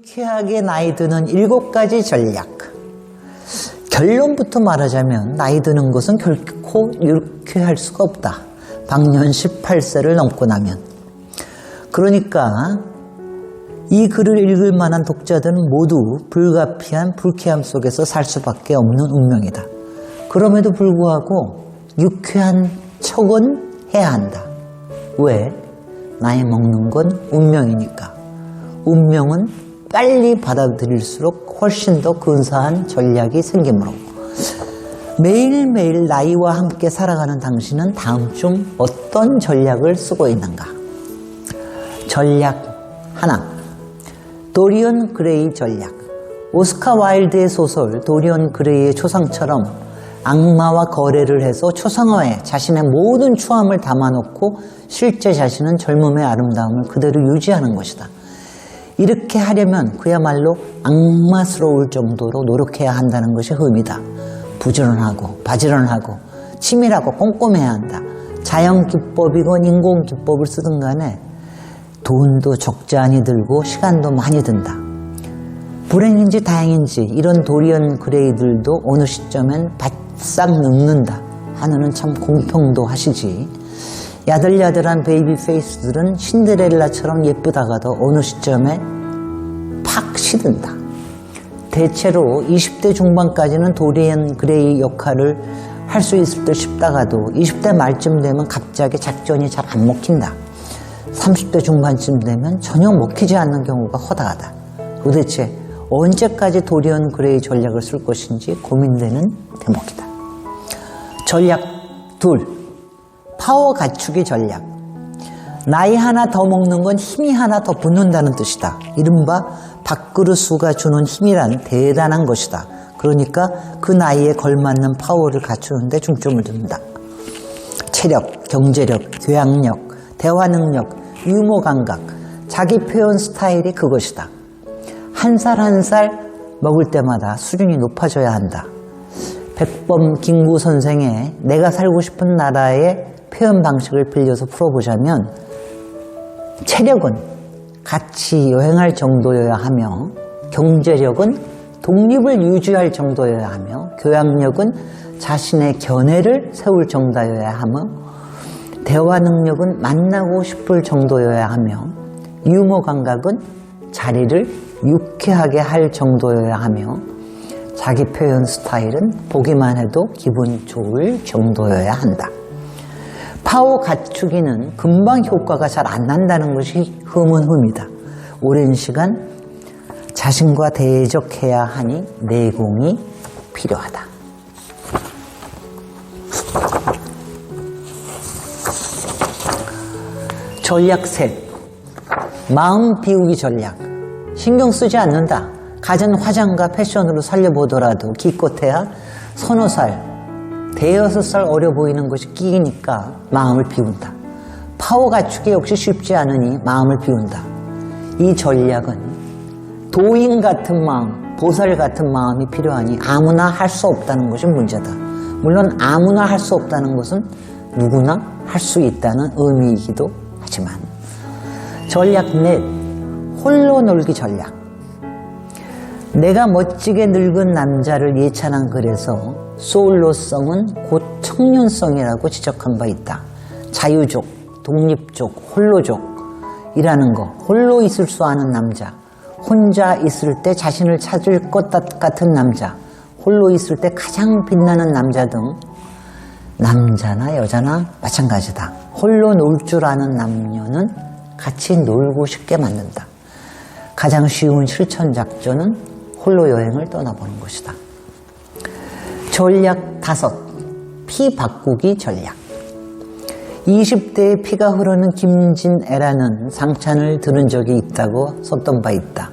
유쾌하게 나이 드는 7가지 전략. 결론부터 말하자면 나이 드는 것은 결코 유쾌할 수가 없다. 방년 18세를 넘고 나면. 그러니까 이 글을 읽을 만한 독자들은 모두 불가피한 불쾌함 속에서 살 수밖에 없는 운명이다. 그럼에도 불구하고 유쾌한 척은 해야 한다. 왜? 나이 먹는 건 운명이니까. 운명은 빨리 받아들일수록 훨씬 더 근사한 전략이 생기므로. 매일매일 나이와 함께 살아가는 당신은 다음 중 어떤 전략을 쓰고 있는가? 전략 하나, 도리언 그레이 전략. 오스카 와일드의 소설 도리언 그레이의 초상처럼 악마와 거래를 해서 초상화에 자신의 모든 추함을 담아놓고 실제 자신은 젊음의 아름다움을 그대로 유지하는 것이다. 이렇게 하려면 그야말로 악마스러울 정도로 노력해야 한다는 것이 흠이다. 부지런하고 바지런하고 치밀하고 꼼꼼해야 한다. 자연기법이건 인공기법을 쓰든 간에 돈도 적지 않이 들고 시간도 많이 든다. 불행인지 다행인지 이런 도리언 그레이들도 어느 시점엔 바싹 늙는다. 하늘은 참 공평도 하시지. 야들야들한 베이비 페이스들은 신데렐라처럼 예쁘다가도 어느 시점에 팍 시든다. 대체로 20대 중반까지는 도리언 그레이 역할을 할 수 있을 듯 싶다가도 20대 말쯤 되면 갑자기 작전이 잘 안 먹힌다. 30대 중반쯤 되면 전혀 먹히지 않는 경우가 허다하다. 도대체 언제까지 도리언 그레이 전략을 쓸 것인지 고민되는 대목이다. 전략 둘, 파워 갖추기 전략. 나이 하나 더 먹는 건 힘이 하나 더 붙는다는 뜻이다. 이른바 밥그릇수가 주는 힘이란 대단한 것이다. 그러니까 그 나이에 걸맞는 파워를 갖추는 데 중점을 둔다. 체력, 경제력, 교양력, 대화 능력, 유머 감각, 자기 표현 스타일이 그것이다. 한 살 한 살 먹을 때마다 수준이 높아져야 한다. 백범 김구 선생의 내가 살고 싶은 나라의 표현 방식을 빌려서 풀어보자면 체력은 같이 여행할 정도여야 하며 경제력은 독립을 유지할 정도여야 하며 교양력은 자신의 견해를 세울 정도여야 하며 대화 능력은 만나고 싶을 정도여야 하며 유머 감각은 자리를 유쾌하게 할 정도여야 하며 자기 표현 스타일은 보기만 해도 기분 좋을 정도여야 한다. 파워 갖추기는 금방 효과가 잘 안 난다는 것이 흠이다. 오랜 시간 자신과 대적해야 하니 내공이 필요하다. 전략 셋, 마음 비우기 전략. 신경 쓰지 않는다. 갖은 화장과 패션으로 살려보더라도 기껏해야 서너 살, 대여섯 살 어려 보이는 것이 끼니까 마음을 비운다. 파워 갖추기 역시 쉽지 않으니 마음을 비운다. 이 전략은 도인 같은 마음, 보살 같은 마음이 필요하니 아무나 할 수 없다는 것이 문제다. 물론 아무나 할 수 없다는 것은 누구나 할 수 있다는 의미이기도 하지만. 전략 넷, 홀로 놀기 전략. 내가 멋지게 늙은 남자를 예찬한 글에서 소울로성은 곧 청년성이라고 지적한 바 있다. 자유족, 독립족, 홀로족이라는 거. 홀로 있을 수 아는 남자, 혼자 있을 때 자신을 찾을 것 같은 남자, 홀로 있을 때 가장 빛나는 남자 등 남자나 여자나 마찬가지다. 홀로 놀 줄 아는 남녀는 같이 놀고 싶게 만든다. 가장 쉬운 실천 작전은 홀로 여행을 떠나보는 것이다. 전략 다섯, 피 바꾸기 전략. 20대에 피가 흐르는 김진애라는 상찬을 들은 적이 있다고 썼던 바 있다.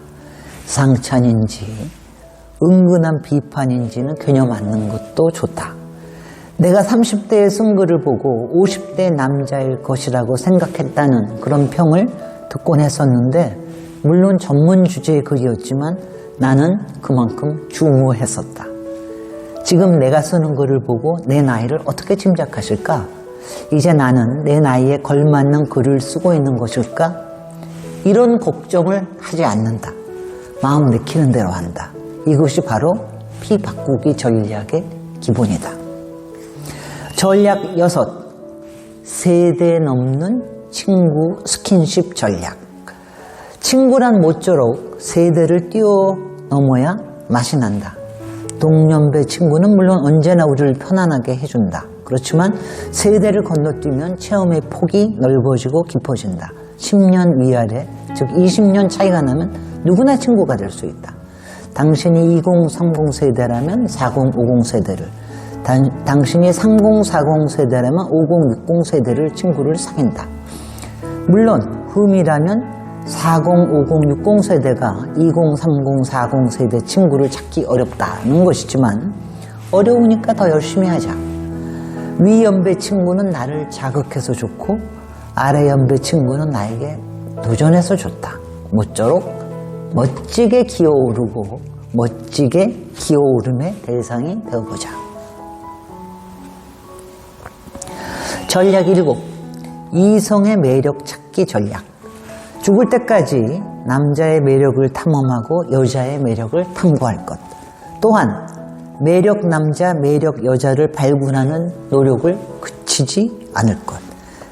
상찬인지 은근한 비판인지는 개념 않는 것도 좋다. 내가 30대에 쓴 글을 보고 50대 남자일 것이라고 생각했다는 그런 평을 듣곤 했었는데, 물론 전문 주제의 글이었지만 나는 그만큼 중후했었다. 지금 내가 쓰는 글을 보고 내 나이를 어떻게 짐작하실까? 이제 나는 내 나이에 걸맞는 글을 쓰고 있는 것일까? 이런 걱정을 하지 않는다. 마음 내키는 대로 한다. 이것이 바로 피 바꾸기 전략의 기본이다. 전략 6. 세대 넘는 친구 스킨십 전략. 친구란 모쪼록 세대를 뛰어넘어야 맛이 난다. 동년배 친구는 물론 언제나 우리를 편안하게 해준다. 그렇지만 세대를 건너뛰면 체험의 폭이 넓어지고 깊어진다. 10년 위아래, 즉 20년 차이가 나면 누구나 친구가 될 수 있다. 당신이 2030 세대라면 4050 세대를, 당신이 3040 세대라면 5060 세대를 친구를 사귄다. 물론 흠이라면 40, 50, 60 세대가 20, 30, 40 세대 친구를 찾기 어렵다는 것이지만 어려우니까 더 열심히 하자. 위 연배 친구는 나를 자극해서 좋고 아래 연배 친구는 나에게 도전해서 좋다. 모쪼록 멋지게 기어오르고 멋지게 기어오름의 대상이 되어보자. 전략 7. 이성의 매력 찾기 전략. 죽을 때까지 남자의 매력을 탐험하고 여자의 매력을 탐구할 것. 또한 매력 남자, 매력 여자를 발굴하는 노력을 그치지 않을 것.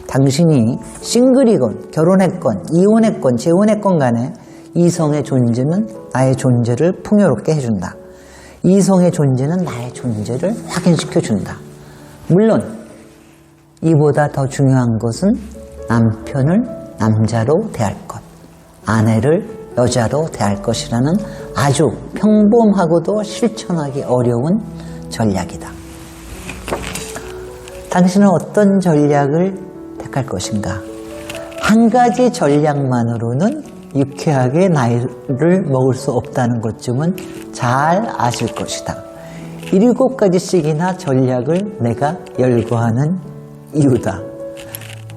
당신이 싱글이건 결혼했건 이혼했건 재혼했건 간에 이성의 존재는 나의 존재를 풍요롭게 해준다. 이성의 존재는 나의 존재를 확인시켜준다. 물론 이보다 더 중요한 것은 남편을 남자로 대할 것, 아내를 여자로 대할 것이라는 아주 평범하고도 실천하기 어려운 전략이다. 당신은 어떤 전략을 택할 것인가? 한 가지 전략만으로는 유쾌하게 나이를 먹을 수 없다는 것쯤은 잘 아실 것이다. 7가지씩이나 전략을 내가 열거하는 이유다.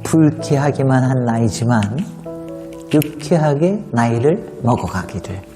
불쾌하기만 한 나이지만 유쾌하게 나이를 먹어가기를.